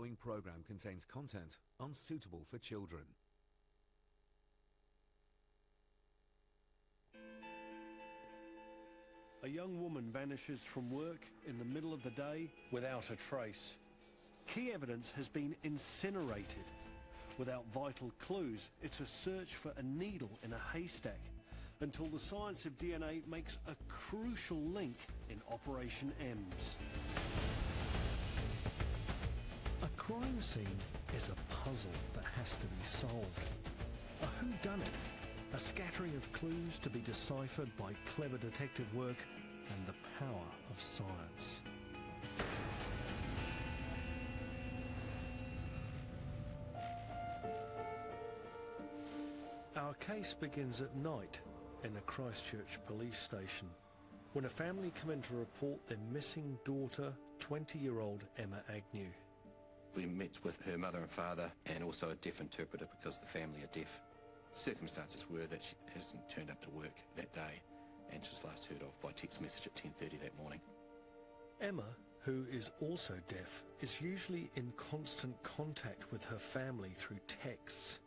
following program contains content unsuitable for children. A young woman vanishes from work in the middle of the day without a trace. Key evidence has been incinerated. Without vital clues, it's a search for a needle in a haystack until the science of DNA makes a crucial link in Operation M's. A crime scene is a puzzle that has to be solved. A whodunit, a scattering of clues to be deciphered by clever detective work and the power of science. Our case begins at night in a Christchurch police station when a family come in to report their missing daughter, 20-year-old Emma Agnew. We met with her mother and father and also a deaf interpreter because the family are deaf. Circumstances were that she hasn't turned up to work that day and she was last heard of by text message at 10:30 that morning. Emma, who is also deaf, is usually in constant contact with her family through texts.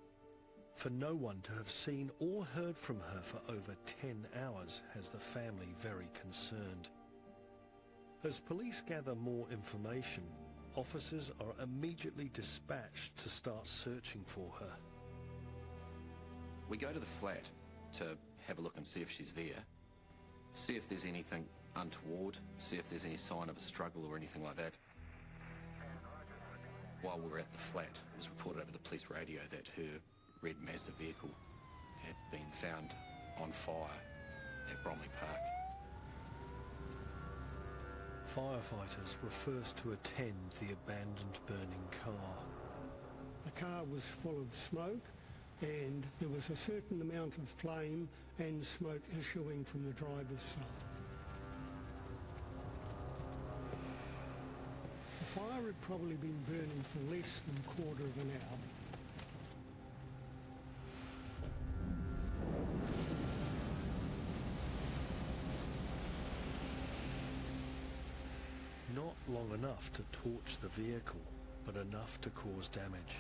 For no one to have seen or heard from her for over 10 hours has the family very concerned. As police gather more information, officers are immediately dispatched to start searching for her. We go to the flat to have a look and see if she's there, see if there's anything untoward, see if there's any sign of a struggle or anything like that. While we were at the flat, it was reported over the police radio that her red Mazda vehicle had been found on fire at Bromley Park. Firefighters were first to attend the abandoned burning car. The car was full of smoke and there was a certain amount of flame and smoke issuing from the driver's side. The fire had probably been burning for less than a quarter of an hour. Not long enough to torch the vehicle, but enough to cause damage.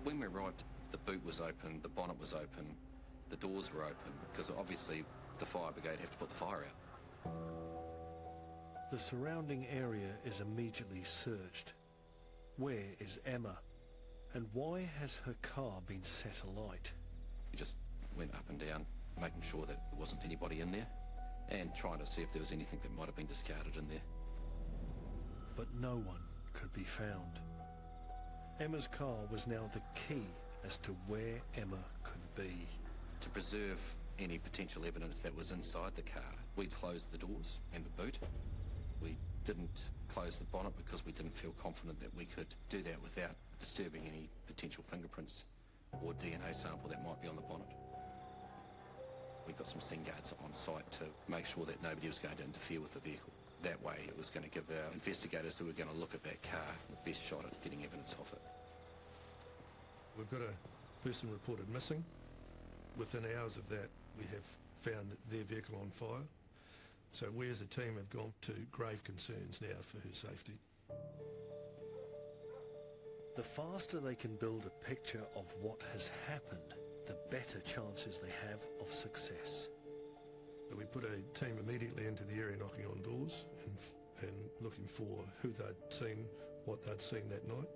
When we arrived, the boot was open, the bonnet was open, the doors were open, because obviously the fire brigade have to put the fire out. The surrounding area is immediately searched. Where is Emma? And why has her car been set alight? We just went up and down, making sure that there wasn't anybody in there, and trying to see if there was anything that might have been discarded in there. But no one could be found. Emma's car was now the key as to where Emma could be. To preserve any potential evidence that was inside the car, we closed the doors and the boot. We didn't close the bonnet because we didn't feel confident that we could do that without disturbing any potential fingerprints or DNA sample that might be on the bonnet. We got some scene guards on site to make sure that nobody was going to interfere with the vehicle. That way it was going to give our investigators who were going to look at that car the best shot at getting evidence of it. We've got a person reported missing. Within hours of that, we have found their vehicle on fire. So we as a team have gone to grave concerns now for her safety. The faster they can build a picture of what has happened, the better chances they have of success. We put a team immediately into the area knocking on doors and looking for who they'd seen, what they'd seen that night.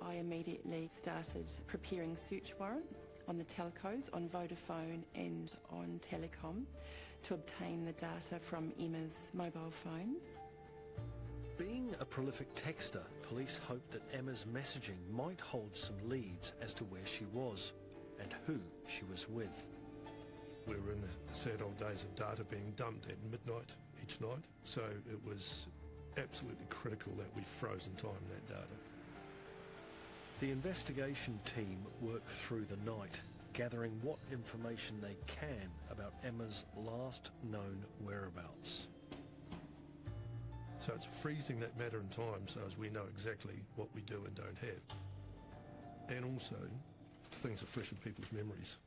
I immediately started preparing search warrants on the telcos, on Vodafone and on Telecom to obtain the data from Emma's mobile phones. Being a prolific texter, police hoped that Emma's messaging might hold some leads as to where she was and who she was with. We were in the sad old days of data being dumped at midnight each night, so it was absolutely critical that we froze in time that data. The investigation team work through the night, gathering what information they can about Emma's last known whereabouts. So it's freezing that matter in time so as we know exactly what we do and don't have. And also, things are fresh in people's memories.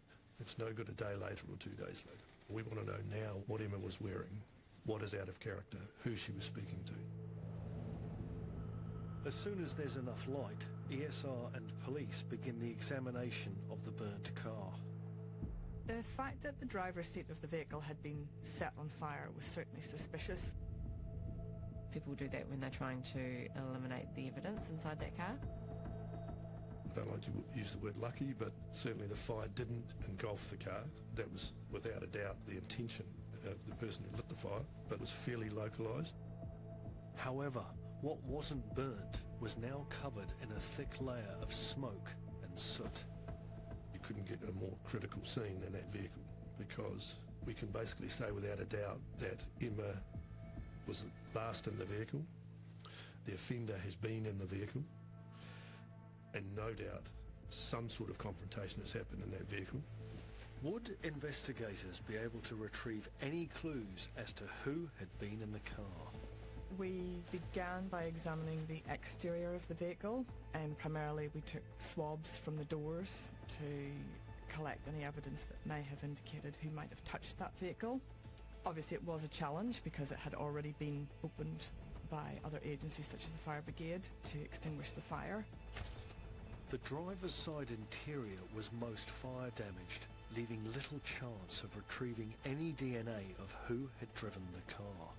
It's no good a day later or 2 days later. We want to know now what Emma was wearing, what is out of character, who she was speaking to. As soon as there's enough light, ESR and police begin the examination of the burnt car. The fact that the driver's seat of the vehicle had been set on fire was certainly suspicious. People do that when they're trying to eliminate the evidence inside that car. I don't like to use the word lucky, but certainly the fire didn't engulf the car. That was without a doubt the intention of the person who lit the fire, but it was fairly localised. However, what wasn't burnt was now covered in a thick layer of smoke and soot. You couldn't get a more critical scene in that vehicle, because we can basically say without a doubt that Emma was last in the vehicle, the offender has been in the vehicle, and no doubt some sort of confrontation has happened in that vehicle. Would investigators be able to retrieve any clues as to who had been in the car? We began by examining the exterior of the vehicle, and primarily we took swabs from the doors to collect any evidence that may have indicated who might have touched that vehicle. Obviously it was a challenge because it had already been opened by other agencies such as the fire brigade to extinguish the fire. The driver's side interior was most fire damaged, leaving little chance of retrieving any DNA of who had driven the car.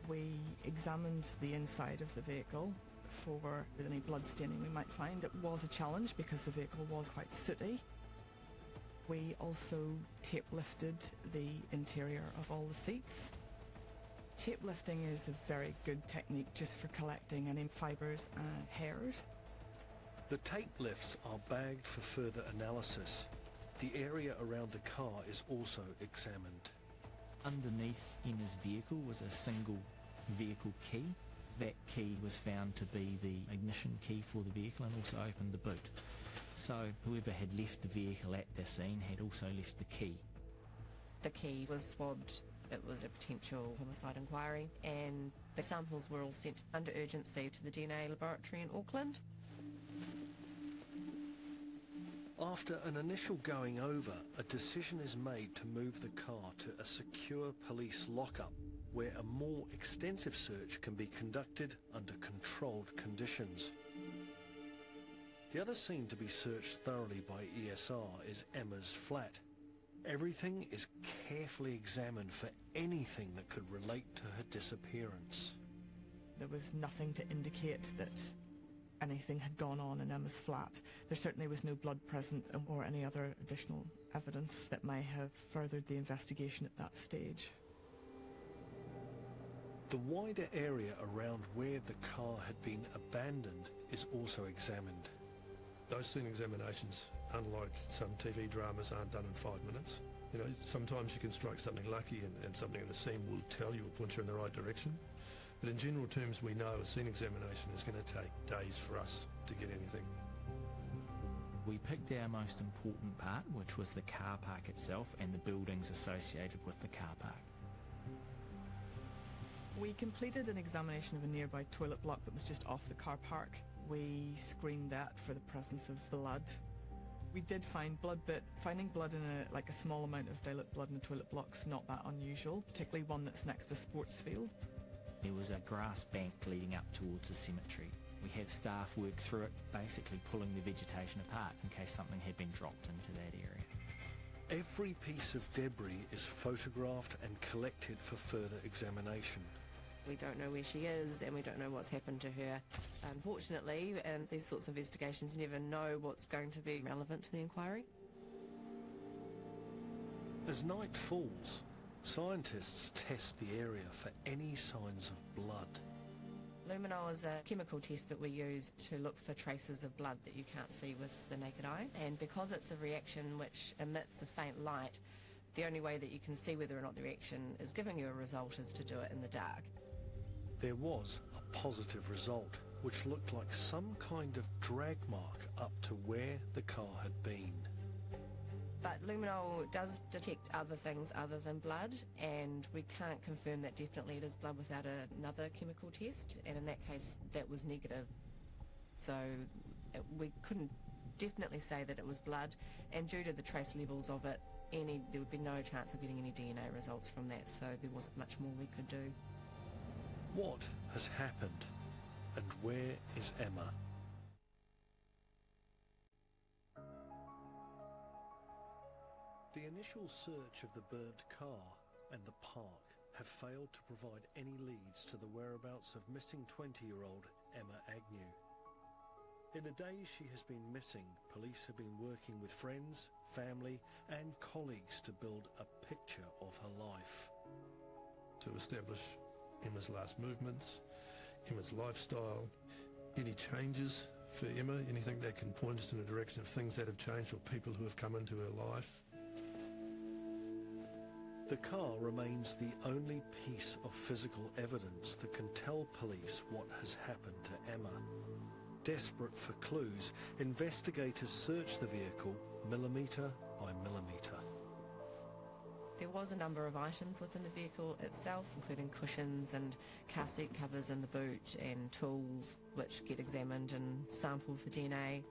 We examined the inside of the vehicle for any blood staining we might find. It was a challenge because the vehicle was quite sooty. We also tape lifted the interior of all the seats. Tape lifting is a very good technique just for collecting any fibres and hairs. The tape lifts are bagged for further analysis. The area around the car is also examined. Underneath Emma's vehicle was a single vehicle key. That key was found to be the ignition key for the vehicle and also opened the boot. So whoever had left the vehicle at the scene had also left the key. The key was swabbed. It was a potential homicide inquiry, and the samples were all sent under urgency to the DNA laboratory in Auckland. After an initial going over, a decision is made to move the car to a secure police lockup where a more extensive search can be conducted under controlled conditions. The other scene to be searched thoroughly by ESR is Emma's flat. Everything is carefully examined for anything that could relate to her disappearance. There was nothing to indicate that anything had gone on in Emma's flat. There certainly was no blood present or any other additional evidence that may have furthered the investigation at that stage. The wider area around where the car had been abandoned is also examined. Those scene examinations, unlike some TV dramas, aren't done in 5 minutes. You know, sometimes you can strike something lucky and something in the scene will tell you or point you in the right direction. But in general terms, we know a scene examination is going to take days for us to get anything. We picked our most important part, which was the car park itself and the buildings associated with the car park. We completed an examination of a nearby toilet block that was just off the car park. We screened that for the presence of blood. We did find blood, but finding blood in a small amount of dilute blood in a toilet block's not that unusual, particularly one that's next to a sports field. There was a grass bank leading up towards the cemetery. We had staff work through it, basically pulling the vegetation apart in case something had been dropped into that area. Every piece of debris is photographed and collected for further examination. We don't know where she is and we don't know what's happened to her. Unfortunately, and these sorts of investigations never know what's going to be relevant to the inquiry. As night falls, scientists test the area for any signs of blood. Luminol is a chemical test that we use to look for traces of blood that you can't see with the naked eye. And because it's a reaction which emits a faint light, the only way that you can see whether or not the reaction is giving you a result is to do it in the dark. There was a positive result, which looked like some kind of drag mark up to where the car had been. But luminol does detect other things other than blood, and we can't confirm that definitely it is blood without another chemical test, and in that case that was negative. So we couldn't definitely say that it was blood, and due to the trace levels of it, there would be no chance of getting any DNA results from that, so there wasn't much more we could do. What has happened? And where is Emma? The initial search of the burnt car and the park have failed to provide any leads to the whereabouts of missing 20-year-old Emma Agnew. In the days she has been missing, police have been working with friends, family and colleagues to build a picture of her life. To establish Emma's last movements, Emma's lifestyle, any changes for Emma, anything that can point us in the direction of things that have changed or people who have come into her life. The car remains the only piece of physical evidence that can tell police what has happened to Emma. Desperate for clues, investigators search the vehicle millimetre by millimetre. There was a number of items within the vehicle itself, including cushions and car seat covers in the boot and tools, which get examined and sampled for DNA.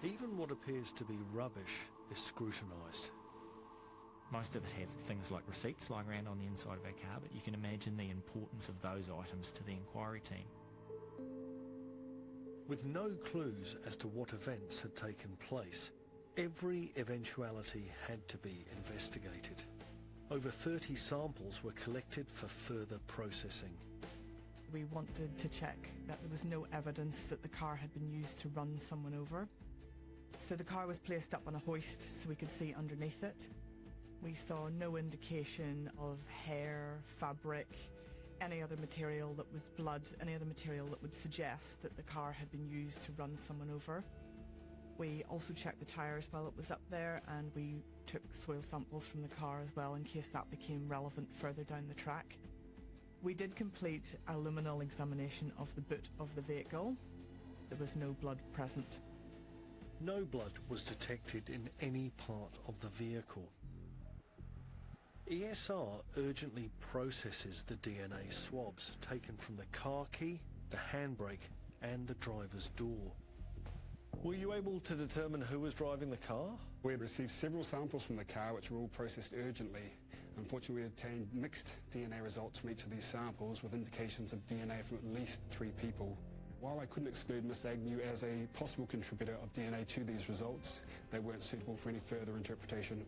Even what appears to be rubbish is scrutinised. Most of us have things like receipts lying around on the inside of our car, but you can imagine the importance of those items to the inquiry team. With no clues as to what events had taken place, every eventuality had to be investigated. Over 30 samples were collected for further processing. We wanted to check that there was no evidence that the car had been used to run someone over. So the car was placed up on a hoist so we could see underneath it. We saw no indication of hair, fabric, any other material that was blood, any other material that would suggest that the car had been used to run someone over. We also checked the tyres while it was up there, and we took soil samples from the car as well in case that became relevant further down the track. We did complete a luminal examination of the boot of the vehicle. There was no blood present. No blood was detected in any part of the vehicle. ESR urgently processes the DNA swabs taken from the car key, the handbrake and the driver's door. Were you able to determine who was driving the car? We had received several samples from the car which were all processed urgently. Unfortunately, we obtained mixed DNA results from each of these samples with indications of DNA from at least 3 people. While I couldn't exclude Miss Agnew as a possible contributor of DNA to these results, they weren't suitable for any further interpretation.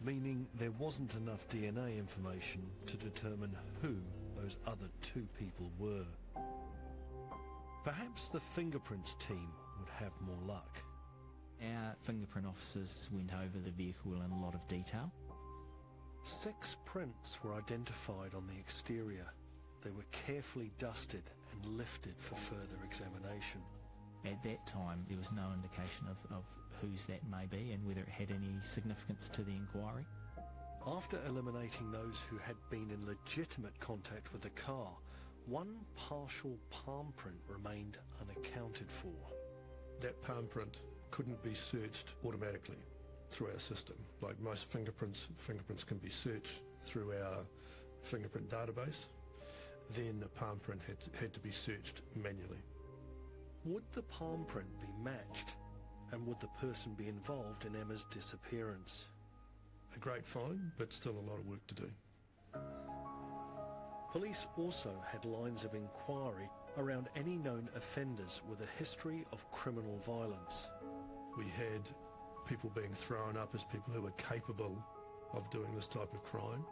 Meaning there wasn't enough DNA information to determine who those other 2 people were. Perhaps the fingerprints team would have more luck. Our fingerprint officers went over the vehicle in a lot of detail. 6 prints were identified on the exterior. They were carefully dusted and lifted for further examination. At that time, there was no indication of whose that may be and whether it had any significance to the inquiry. After eliminating those who had been in legitimate contact with the car, 1 partial palm print remained unaccounted for. That palm print couldn't be searched automatically through our system. Like most fingerprints can be searched through our fingerprint database. Then the palm print had to be searched manually. Would the palm print be matched? And would the person be involved in Emma's disappearance? A great find, but still a lot of work to do. Police also had lines of inquiry around any known offenders with a history of criminal violence. We had people being thrown up as people who were capable of doing this type of crime.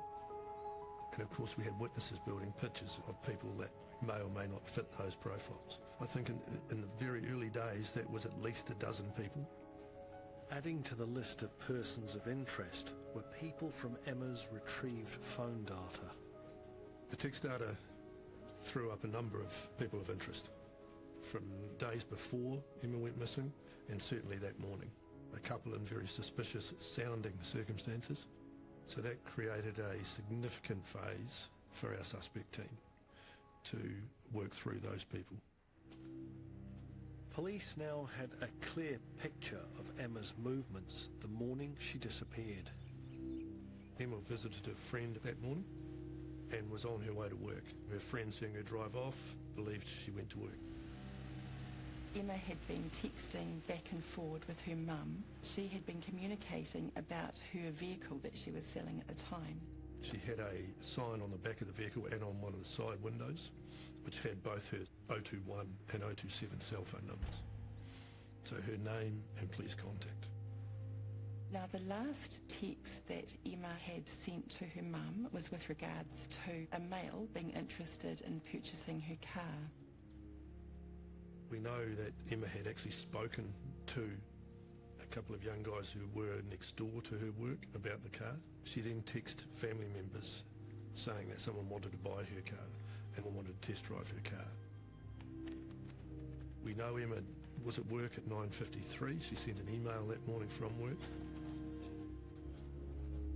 And of course we had witnesses building pictures of people that may or may not fit those profiles. I think in the very early days that was at least a dozen people. Adding to the list of persons of interest were people from Emma's retrieved phone data. The text data threw up a number of people of interest from days before Emma went missing and certainly that morning. A couple in very suspicious sounding circumstances. So that created a significant phase for our suspect team to work through those people. Police now had a clear picture of Emma's movements the morning she disappeared. Emma visited a friend that morning and was on her way to work. Her friend, seeing her drive off, believed she went to work. Emma had been texting back and forward with her mum. She had been communicating about her vehicle that she was selling at the time. She had a sign on the back of the vehicle and on one of the side windows, which had both her 021 and 027 cell phone numbers. So her name and police contact. Now, the last text that Emma had sent to her mum was with regards to a male being interested in purchasing her car. We know that Emma had actually spoken to a couple of young guys who were next door to her work about the car. She then texted family members saying that someone wanted to buy her car and wanted to test drive her car. We know Emma was at work at 9:53. She sent an email that morning from work.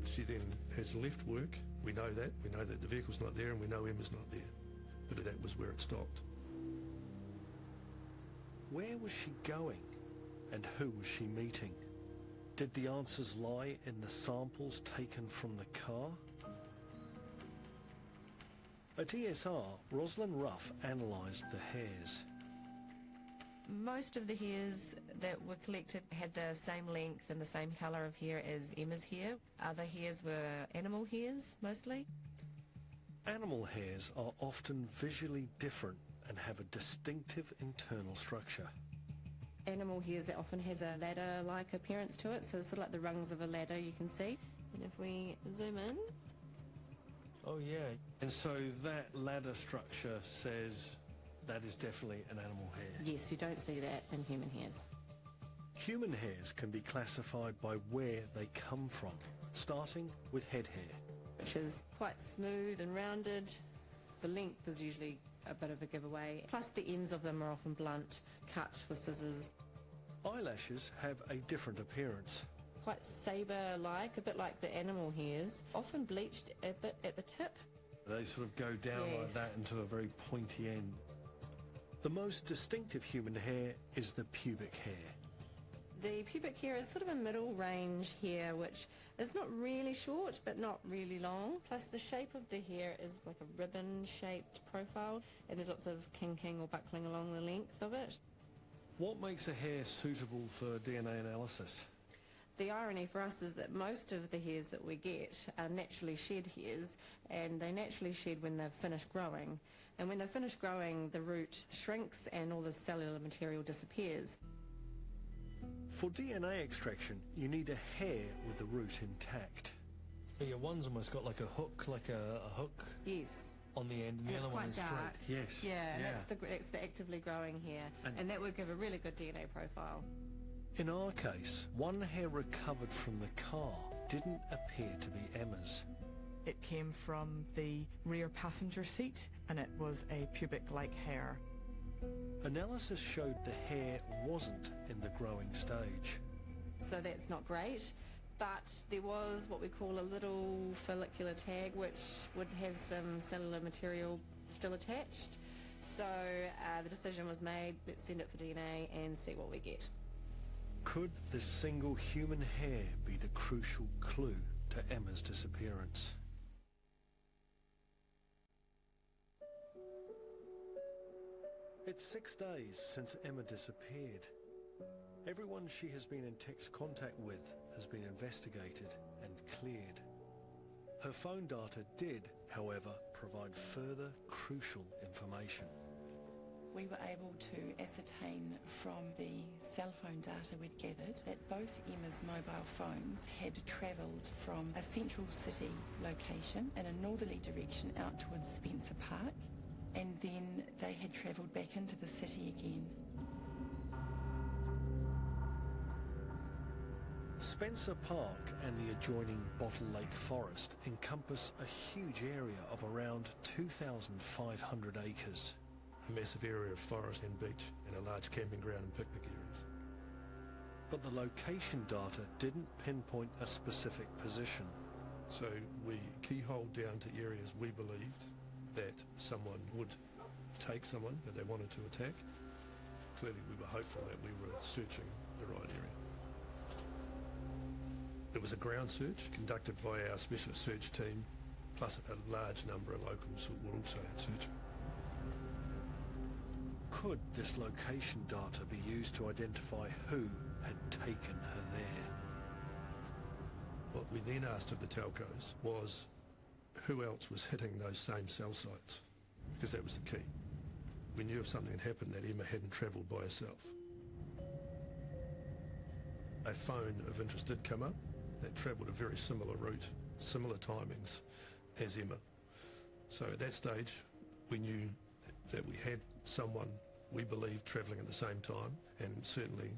She then has left work. We know that. We know that the vehicle's not there and we know Emma's not there. But that was where it stopped. Where was she going and who was she meeting? Did the answers lie in the samples taken from the car? At DSR, Rosalind Ruff analysed the hairs. Most of the hairs that were collected had the same length and the same colour of hair as Emma's hair. Other hairs were animal hairs, mostly. Animal hairs are often visually different and have a distinctive internal structure. Animal hairs, that often has a ladder-like appearance to it, so it's sort of like the rungs of a ladder you can see. And if we zoom in... Oh yeah, and so that ladder structure says that is definitely an animal hair. Yes, you don't see that in human hairs. Human hairs can be classified by where they come from, starting with head hair. Which is quite smooth and rounded. The length is usually a bit of a giveaway. Plus the ends of them are often blunt, cut with scissors. Eyelashes have a different appearance. Quite sabre-like, a bit like the animal hairs, often bleached a bit at the tip. They sort of go down like that into a very pointy end. The most distinctive human hair is the pubic hair. The pubic hair is sort of a middle range hair, which is not really short but not really long. Plus the shape of the hair is like a ribbon-shaped profile, and there's lots of kinking or buckling along the length of it. What makes a hair suitable for DNA analysis? The irony for us is that most of the hairs that we get are naturally shed hairs, and they naturally shed when they've finished growing. And when they've finished growing, the root shrinks and all the cellular material disappears. For DNA extraction, you need a hair with the root intact. Yeah, one's almost got like a hook, Yes. On the end, and the other one is dark. straight. Yes. Yeah, that's the actively growing hair, and that would give a really good DNA profile. In our case, one hair recovered from the car didn't appear to be Emma's. It came from the rear passenger seat, and it was a pubic-like hair. Analysis showed the hair wasn't in the growing stage. So that's not great, but there was what we call a little follicular tag, which would have some cellular material still attached. So the decision was made, let's send it for DNA and see what we get. Could this single human hair be the crucial clue to Emma's disappearance? It's 6 days since Emma disappeared. Everyone she has been in text contact with has been investigated and cleared. Her phone data did, however, provide further crucial information. We were able to ascertain from the cell phone data we'd gathered that both Emma's mobile phones had travelled from a central city location in a northerly direction out towards Spencer Park, and then they had travelled back into the city again. Spencer Park and the adjoining Bottle Lake Forest encompass a huge area of around 2,500 acres. A massive area of forest and beach and a large camping ground and picnic areas. But the location data didn't pinpoint a specific position. So we keyholed down to areas we believed that someone would take someone that they wanted to attack. Clearly we were hopeful that we were searching the right area. There was a ground search conducted by our specialist search team, plus a large number of locals who were also out searching. Could this location data be used to identify who had taken her there? What we then asked of the telcos was, who else was hitting those same cell sites, because that was the key. We knew if something had happened that Emma hadn't travelled by herself. A phone of interest did come up that travelled a very similar route, similar timings as Emma. So at that stage we knew that we had someone we believed travelling at the same time, and certainly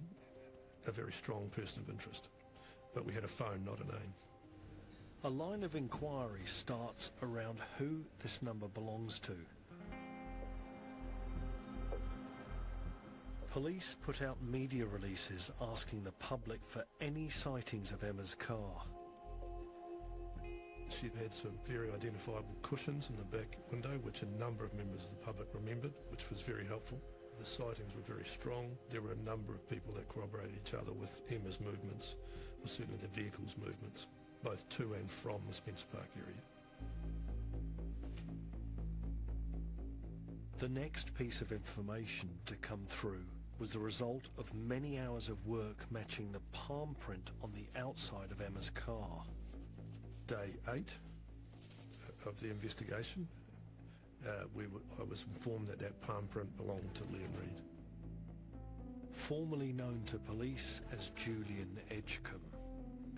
a very strong person of interest. But we had a phone, not a name. A line of inquiry starts around who this number belongs to. Police put out media releases asking the public for any sightings of Emma's car. She had some very identifiable cushions in the back window, which a number of members of the public remembered, which was very helpful. The sightings were very strong. There were a number of people that corroborated each other with Emma's movements, or certainly the vehicle's movements, both to and from the Spencer Park area. The next piece of information to come through was the result of many hours of work matching the palm print on the outside of Emma's car. Day 8 of the investigation, I was informed that that palm print belonged to Liam Reid. Formerly known to police as Julian Edgecombe.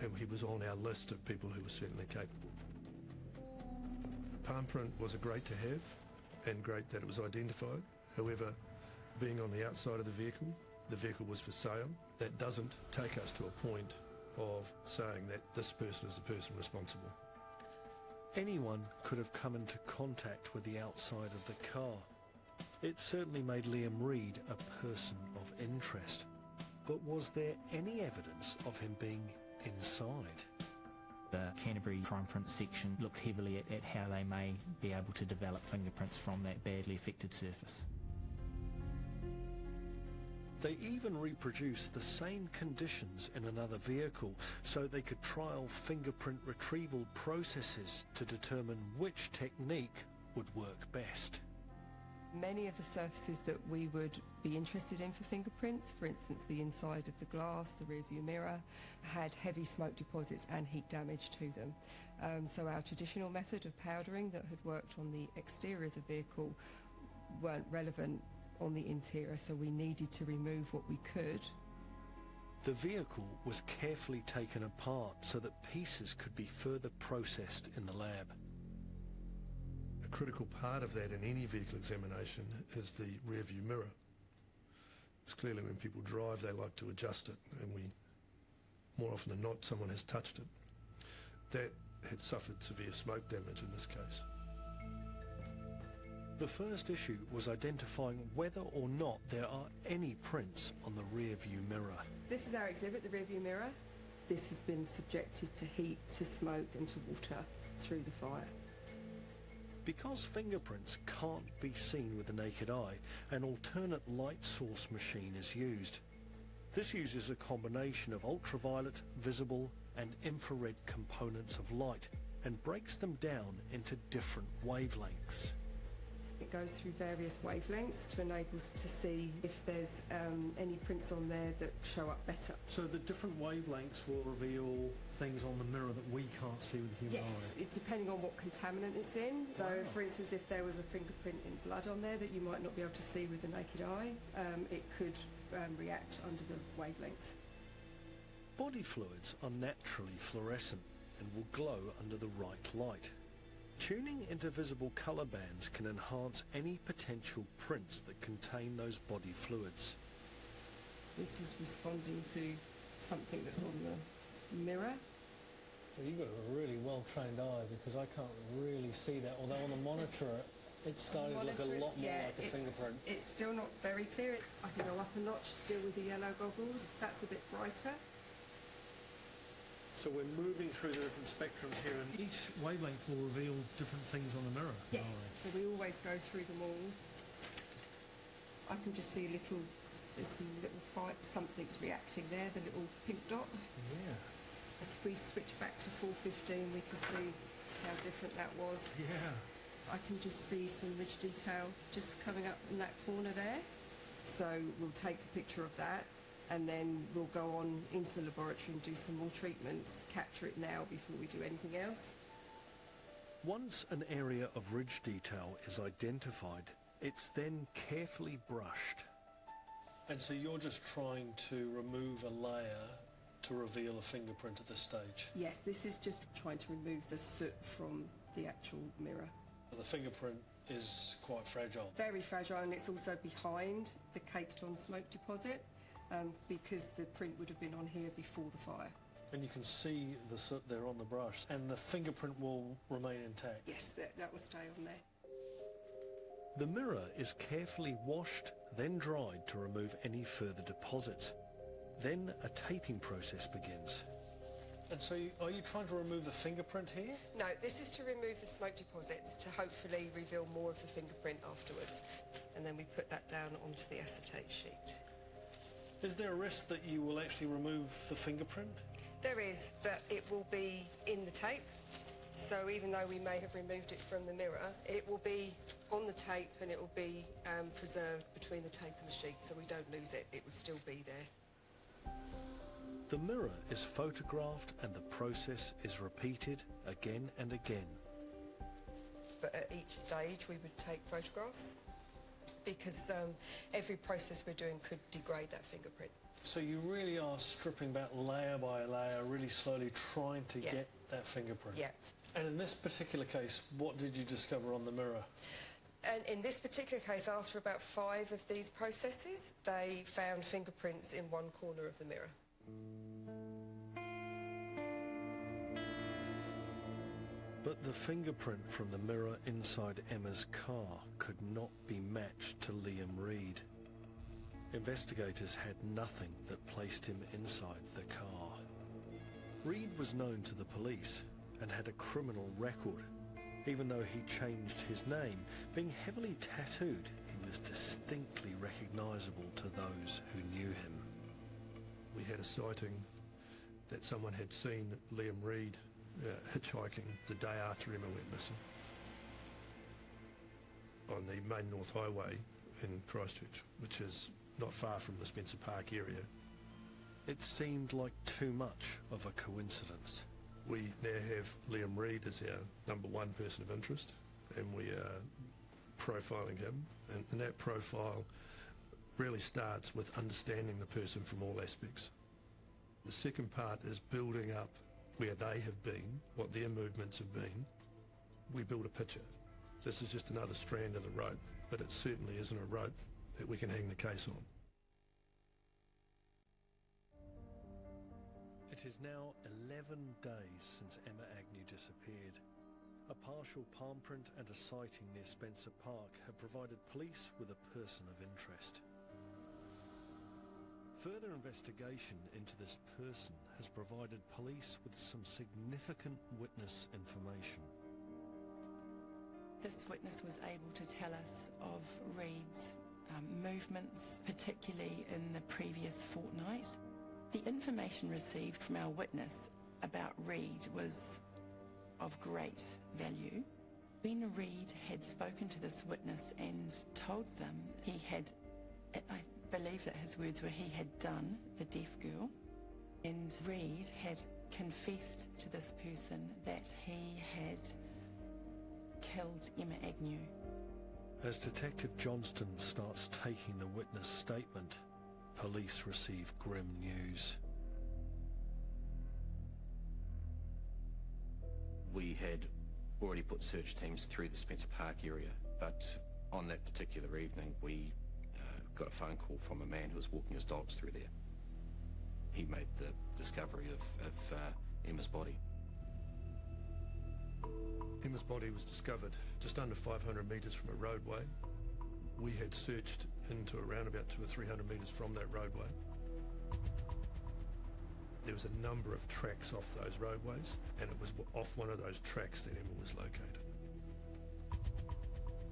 And he was on our list of people who were certainly capable. The palm print was a great to have, and great that it was identified. However, being on the outside of the vehicle was for sale. That doesn't take us to a point of saying that this person is the person responsible. Anyone could have come into contact with the outside of the car. It certainly made Liam Reid a person of interest. But was there any evidence of him being inside? The Canterbury crime print section looked heavily at how they may be able to develop fingerprints from that badly affected surface. They even reproduced the same conditions in another vehicle so they could trial fingerprint retrieval processes to determine which technique would work best. Many of the surfaces that we would be interested in for fingerprints, for instance the inside of the glass, the rear view mirror, had heavy smoke deposits and heat damage to them. So our traditional method of powdering that had worked on the exterior of the vehicle weren't relevant on the interior, so we needed to remove what we could. The vehicle was carefully taken apart so that pieces could be further processed in the lab. A critical part of that in any vehicle examination is the rear view mirror. It's clearly when people drive they like to adjust it, and more often than not someone has touched it. That had suffered severe smoke damage in this case. The first issue was identifying whether or not there are any prints on the rear view mirror. This is our exhibit, the rear view mirror. This has been subjected to heat, to smoke and to water through the fire. Because fingerprints can't be seen with the naked eye, an alternate light source machine is used. This uses a combination of ultraviolet, visible and infrared components of light and breaks them down into different wavelengths. It goes through various wavelengths to enable us to see if there's any prints on there that show up better. So the different wavelengths will reveal things on the mirror that we can't see with the human eye? Yes, depending on what contaminant it's in. So for instance, if there was a fingerprint in blood on there that you might not be able to see with the naked eye, it could react under the wavelength. Body fluids are naturally fluorescent and will glow under the right light. Tuning into visible colour bands can enhance any potential prints that contain those body fluids. This is responding to something that's on the mirror. Well, you've got a really well-trained eye because I can't really see that, although on the monitor it's starting to look a lot more like a fingerprint. It's still not very clear. I can go up a notch still with the yellow goggles. That's a bit brighter. So we're moving through the different spectrums here, and each wavelength will reveal different things on the mirror. Yes, so we always go through them all. I can just see there's some little something's reacting there, the little pink dot. Yeah. If we switch back to 415, we can see how different that was. Yeah. I can just see some ridge detail just coming up in that corner there. So we'll take a picture of that, and then we'll go on into the laboratory and do some more treatments, capture it now before we do anything else. Once an area of ridge detail is identified, it's then carefully brushed. And so you're just trying to remove a layer to reveal a fingerprint at this stage? Yes, this is just trying to remove the soot from the actual mirror. The fingerprint is quite fragile. Very fragile, and it's also behind the caked-on smoke deposit because the print would have been on here before the fire. And you can see the soot there on the brush, and the fingerprint will remain intact? Yes, that will stay on there. The mirror is carefully washed, then dried to remove any further deposits. Then a taping process begins. And so are you trying to remove the fingerprint here? No, this is to remove the smoke deposits to hopefully reveal more of the fingerprint afterwards. And then we put that down onto the acetate sheet. Is there a risk that you will actually remove the fingerprint? There is, but it will be in the tape. So even though we may have removed it from the mirror, it will be on the tape and it will be preserved between the tape and the sheet, so we don't lose it. It would still be there. The mirror is photographed and the process is repeated again and again. But at each stage we would take photographs because every process we're doing could degrade that fingerprint. So you really are stripping back layer by layer, really slowly trying to get that fingerprint? Yeah. And in this particular case, what did you discover on the mirror? And in this particular case, after about 5 of these processes, they found fingerprints in one corner of the mirror. But the fingerprint from the mirror inside Emma's car could not be matched to Liam Reed. Investigators had nothing that placed him inside the car. Reed was known to the police and had a criminal record. Even though he changed his name, being heavily tattooed, he was distinctly recognisable to those who knew him. We had a sighting that someone had seen Liam Reed hitchhiking the day after Emma went missing on the main North Highway in Christchurch, which is not far from the Spencer Park area. It seemed like too much of a coincidence. We now have Liam Reed as our number one person of interest, and we are profiling him, and that profile really starts with understanding the person from all aspects. The second part is building up where they have been, what their movements have been. We build a picture. This is just another strand of the rope, but it certainly isn't a rope that we can hang the case on. It is now 11 days since Emma Agnew disappeared. A partial palm print and a sighting near Spencer Park have provided police with a person of interest. Further investigation into this person has provided police with some significant witness information. This witness was able to tell us of Reed's movements, particularly in the previous fortnight. The information received from our witness about Reed was of great value. When Reed had spoken to this witness and told them he had, I believe that his words were, he had done the deaf girl, and Reed had confessed to this person that he had killed Emma Agnew. As Detective Johnston starts taking the witness statement, police receive grim news. We had already put search teams through the Spencer Park area, but on that particular evening we got a phone call from a man who was walking his dogs through there. He made the discovery of Emma's body. Emma's body was discovered just under 500 metres from a roadway. We had searched into around about 200 or 300 metres from that roadway. There was a number of tracks off those roadways, and it was off one of those tracks that Emma was located.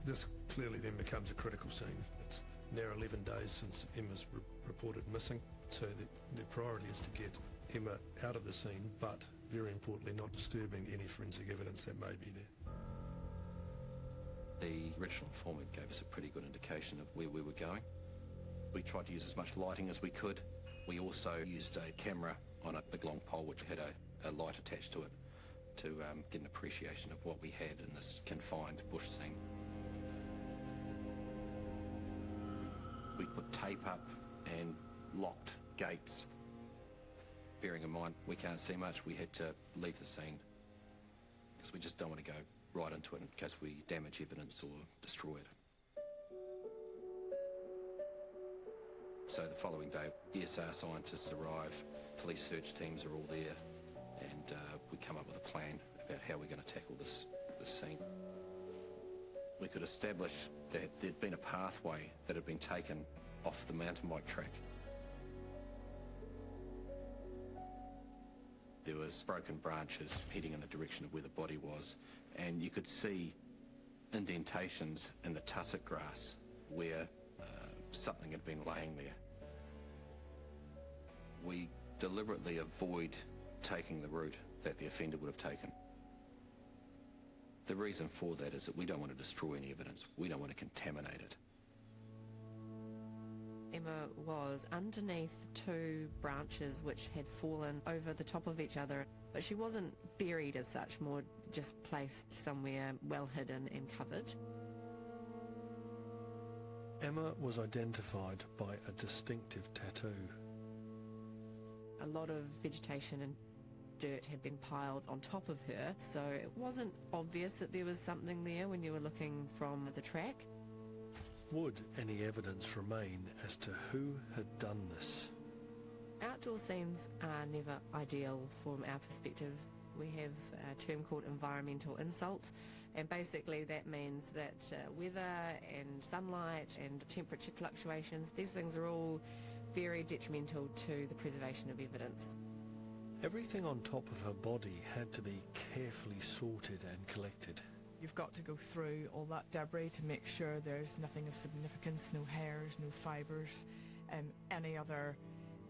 This clearly then becomes a critical scene. It's now 11 days since Emma's reported missing, so the priority is to get Emma out of the scene, but very importantly not disturbing any forensic evidence that may be there. The original informant gave us a pretty good indication of where we were going. We tried to use as much lighting as we could. We also used a camera on a big long pole which had a light attached to it to get an appreciation of what we had in this confined bush scene. We put tape up and locked gates. Bearing in mind we can't see much, we had to leave the scene because we just don't want to go right into it in case we damage evidence or destroy it. So the following day, ESR scientists arrive, police search teams are all there, and we come up with a plan about how we're going to tackle this scene. We could establish that there'd been a pathway that had been taken off the mountain bike track. There was broken branches heading in the direction of where the body was, and you could see indentations in the tussock grass where something had been laying there. We deliberately avoid taking the route that the offender would have taken. The reason for that is that we don't want to destroy any evidence. We don't want to contaminate it. Emma was underneath two branches which had fallen over the top of each other, but she wasn't buried as such, more just placed somewhere well hidden and covered. Emma was identified by a distinctive tattoo. A lot of vegetation and dirt had been piled on top of her, so it wasn't obvious that there was something there when you were looking from the track. Would any evidence remain as to who had done this? Outdoor scenes are never ideal from our perspective. We have a term called environmental insult, and basically that means that weather and sunlight and temperature fluctuations, these things are all very detrimental to the preservation of evidence. Everything on top of her body had to be carefully sorted and collected. You've got to go through all that debris to make sure there's nothing of significance, no hairs, no fibres, any other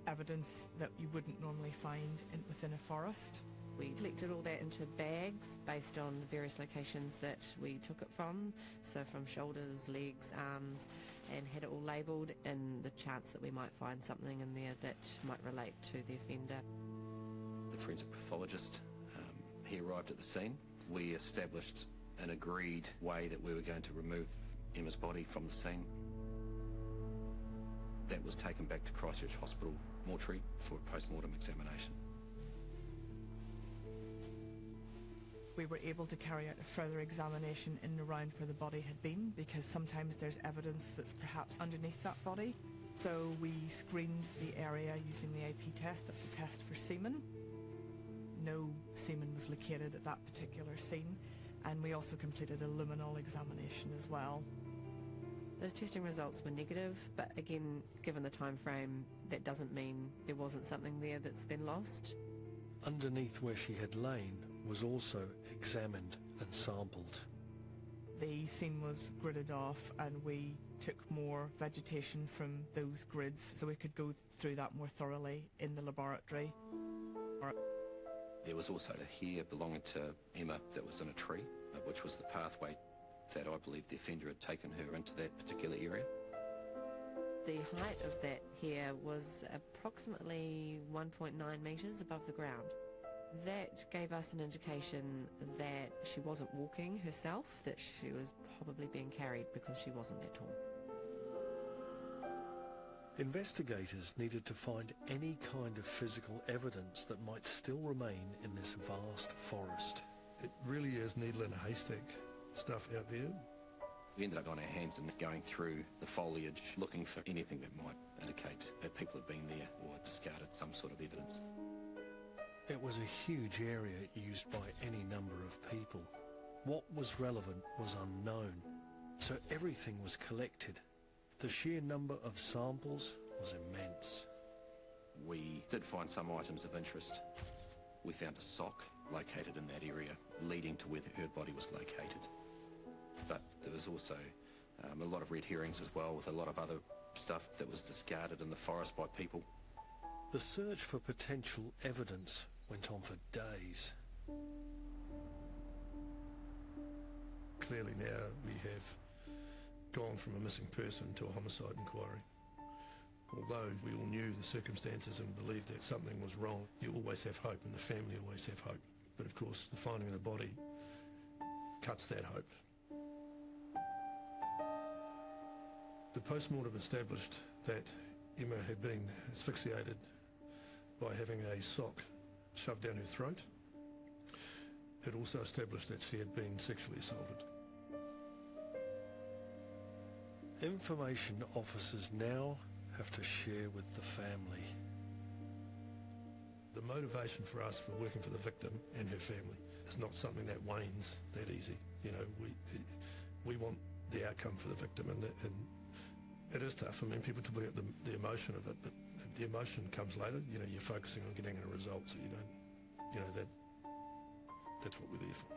evidence that you wouldn't normally find within a forest. We collected all that into bags based on the various locations that we took it from, so from shoulders, legs, arms, and had it all labelled in the chance that we might find something in there that might relate to the offender. The forensic pathologist, he arrived at the scene. We established an agreed way that we were going to remove Emma's body from the scene. That was taken back to Christchurch Hospital mortuary for a post-mortem examination. We were able to carry out a further examination in and around where the body had been, because sometimes there's evidence that's perhaps underneath that body. So we screened the area using the AP test. That's a test for semen. No semen was located at that particular scene, and we also completed a luminol examination as well. Those testing results were negative, but again, given the time frame, that doesn't mean there wasn't something there that's been lost. Underneath where she had lain was also examined and sampled. The scene was gridded off, and we took more vegetation from those grids so we could go through that more thoroughly in the laboratory. There was also a hair belonging to Emma that was in a tree, which was the pathway that I believe the offender had taken her into that particular area. The height of that hair was approximately 1.9 metres above the ground. That gave us an indication that she wasn't walking herself, that she was probably being carried because she wasn't that tall. Investigators needed to find any kind of physical evidence that might still remain in this vast forest. It really is needle in a haystack stuff out there. We ended up on our hands and going through the foliage, looking for anything that might indicate that people had been there or discarded some sort of evidence. It was a huge area used by any number of people. What was relevant was unknown, so everything was collected. The sheer number of samples was immense. We did find some items of interest. We found a sock located in that area, leading to where her body was located. But there was also a lot of red herrings as well, with a lot of other stuff that was discarded in the forest by people. The search for potential evidence went on for days. Clearly now we have gone from a missing person to a homicide inquiry. Although we all knew the circumstances and believed that something was wrong, you always have hope, and the family always have hope. But of course, the finding of the body cuts that hope. The post-mortem established that Emma had been asphyxiated by having a sock shoved down her throat. It also established that she had been sexually assaulted. Information officers now have to share with the family. The motivation for us for working for the victim and her family is not something that wanes that easy. You know, we want the outcome for the victim, and it is tough. I mean, people talk about the emotion of it, but the emotion comes later. You know, you're focusing on getting a result, so you don't, you know, that's what we're there for.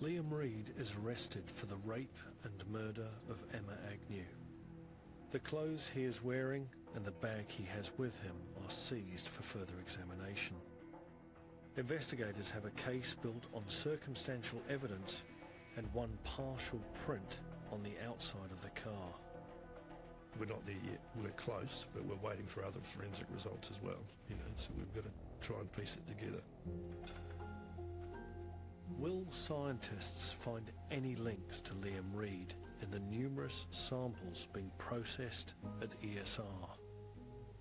Liam Reid is arrested for the rape and murder of Emma Agnew. The clothes he is wearing and the bag he has with him are seized for further examination. Investigators have a case built on circumstantial evidence and one partial print on the outside of the car. We're not there yet. We're close, but we're waiting for other forensic results as well. You know, so we've got to try and piece it together. Will scientists find any links to Liam Reid in the numerous samples being processed at ESR?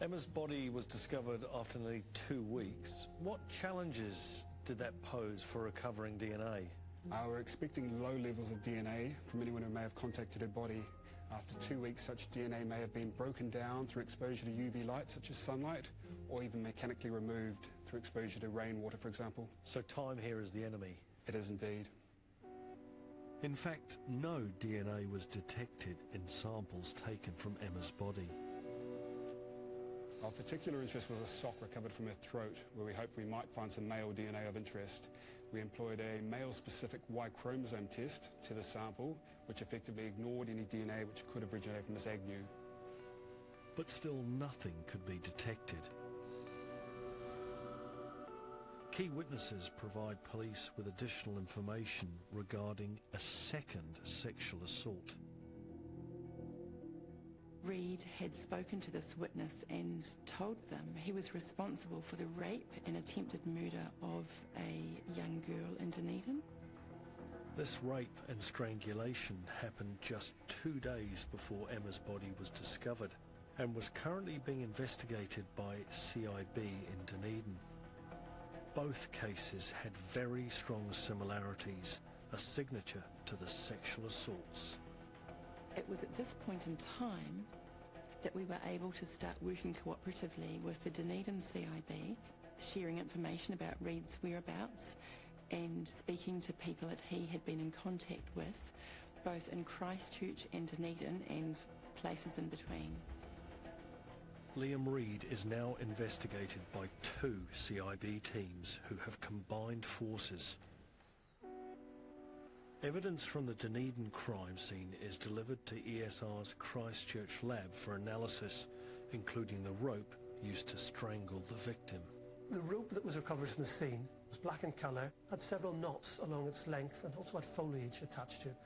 Emma's body was discovered after nearly 2 weeks. What challenges did that pose for recovering DNA? We're expecting low levels of DNA from anyone who may have contacted her body. After 2 weeks, such DNA may have been broken down through exposure to UV light, such as sunlight, or even mechanically removed through exposure to rainwater, for example. So time here is the enemy? It is indeed. In fact, no DNA was detected in samples taken from Emma's body. Of particular interest was a sock recovered from her throat, where we hoped we might find some male DNA of interest. We employed a male-specific Y chromosome test to the sample, which effectively ignored any DNA which could have originated from Miss Agnew. But still nothing could be detected. Key witnesses provide police with additional information regarding a second sexual assault. Reid had spoken to this witness and told them he was responsible for the rape and attempted murder of a young girl in Dunedin. This rape and strangulation happened just 2 days before Emma's body was discovered and was currently being investigated by CIB in Dunedin. Both cases had very strong similarities, a signature to the sexual assaults. It was at this point in time that we were able to start working cooperatively with the Dunedin CIB, sharing information about Reid's whereabouts and speaking to people that he had been in contact with, both in Christchurch and Dunedin and places in between. Liam Reid is now investigated by 2 CIB teams who have combined forces. Evidence from the Dunedin crime scene is delivered to ESR's Christchurch lab for analysis, including the rope used to strangle the victim. The rope that was recovered from the scene was black in colour, had several knots along its length and also had foliage attached to it.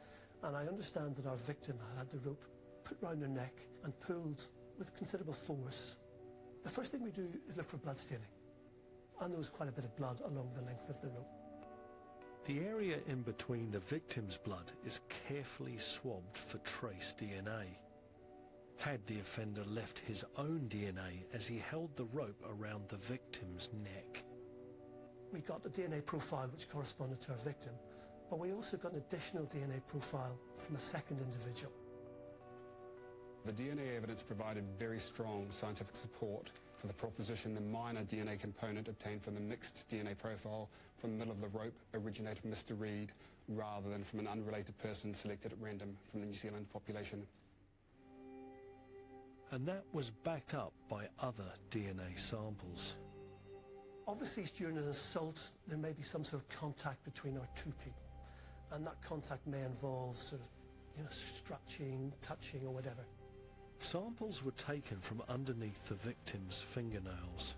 And I understand that our victim had the rope put round her neck and pulled with considerable force. The first thing we do is look for blood staining, and there was quite a bit of blood along the length of the rope. The area in between the victim's blood is carefully swabbed for trace DNA. Had the offender left his own DNA as he held the rope around the victim's neck? We got a DNA profile which corresponded to our victim, but we also got an additional DNA profile from a second individual. The DNA evidence provided very strong scientific support for the proposition the minor DNA component obtained from the mixed DNA profile from the middle of the rope originated from Mr. Reid rather than from an unrelated person selected at random from the New Zealand population. And that was backed up by other DNA samples. Obviously, during an assault, there may be some sort of contact between our 2 people, and that contact may involve sort of, scratching, touching, or whatever. Samples were taken from underneath the victim's fingernails.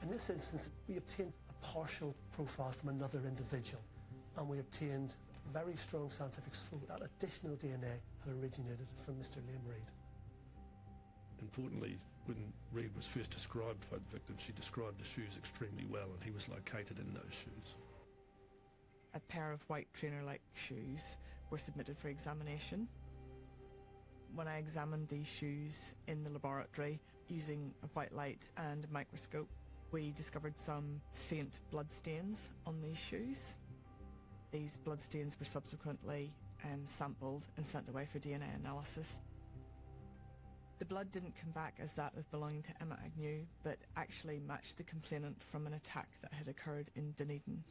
In this instance, we obtained a partial profile from another individual, and we obtained very strong scientific support that additional DNA had originated from Mr. Liam Reid. Importantly, When Reed was first described by the victim, she described the shoes extremely well, and he was located in those shoes. A pair of white trainer-like shoes were submitted for examination. When I examined these shoes in the laboratory using a white light and a microscope, we discovered some faint blood stains on these shoes. These blood stains were subsequently sampled and sent away for DNA analysis. The blood didn't come back as that of belonging to Emma Agnew, but actually matched the complainant from an attack that had occurred in Dunedin.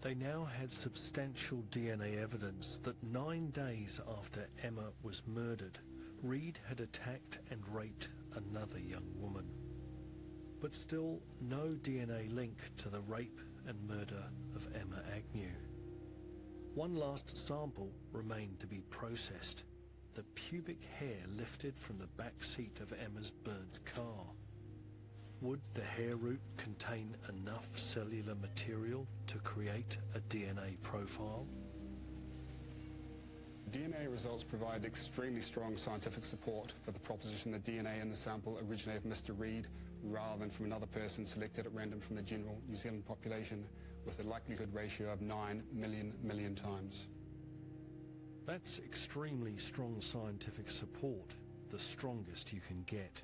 They now had substantial DNA evidence that 9 days after Emma was murdered, Reed had attacked and raped another young woman. But still, no DNA link to the rape and murder of Emma Agnew. One last sample remained to be processed: the pubic hair lifted from the back seat of Emma's burnt car. Would the hair root contain enough cellular material to create a DNA profile? DNA results provide extremely strong scientific support for the proposition that DNA in the sample originated from Mr. Reed rather than from another person selected at random from the general New Zealand population, with a likelihood ratio of 9 million times. That's extremely strong scientific support, the strongest you can get.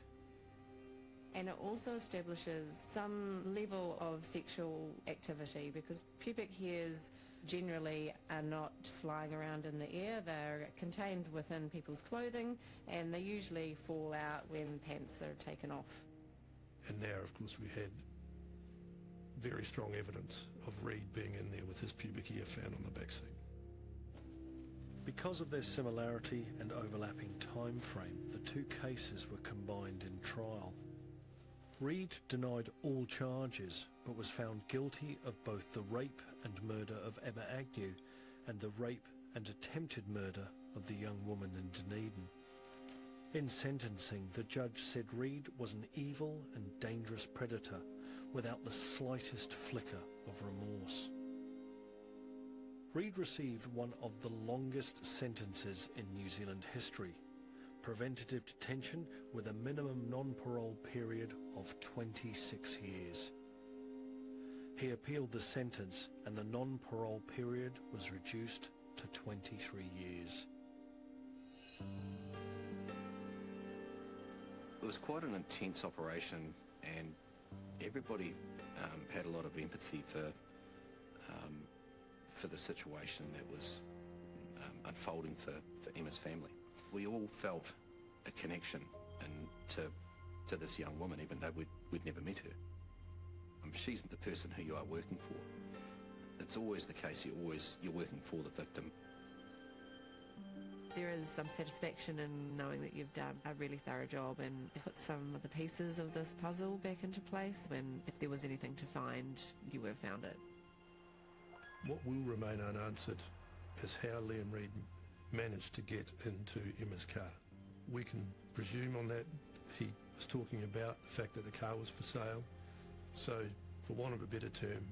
And it also establishes some level of sexual activity, because pubic hairs generally are not flying around in the air. They're contained within people's clothing, and they usually fall out when pants are taken off. And now, of course, we had very strong evidence of Reed being in there with his pubic hair found on the back seat. Because of their similarity and overlapping time frame, the two cases were combined in trial. Reed denied all charges, but was found guilty of both the rape and murder of Emma Agnew and the rape and attempted murder of the young woman in Dunedin. In sentencing, the judge said Reed was an evil and dangerous predator without the slightest flicker of remorse. Reed received one of the longest sentences in New Zealand history: preventative detention with a minimum non-parole period of 26 years. He appealed the sentence, and the non-parole period was reduced to 23 years. It was quite an intense operation, and everybody had a lot of empathy for the situation that was unfolding for Emma's family. We all felt a connection to this young woman, even though we'd never met her. She's the person who you are working for. It's always the case, you're working for the victim. There is some satisfaction in knowing that you've done a really thorough job and put some of the pieces of this puzzle back into place, and if there was anything to find, you would have found it. What will remain unanswered is how Liam Reed managed to get into Emma's car. We can presume on that he was talking about the fact that the car was for sale, so for want of a better term,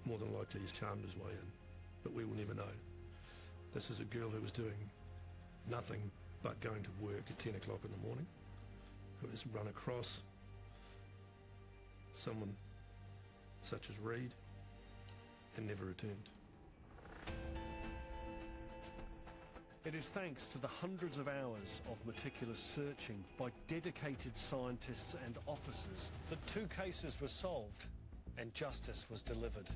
more than likely he's charmed his way in, but we will never know. This is a girl who was doing nothing but going to work at 10 o'clock in the morning, who has run across someone such as Reed and never returned. It is thanks to the hundreds of hours of meticulous searching by dedicated scientists and officers that two cases were solved and justice was delivered.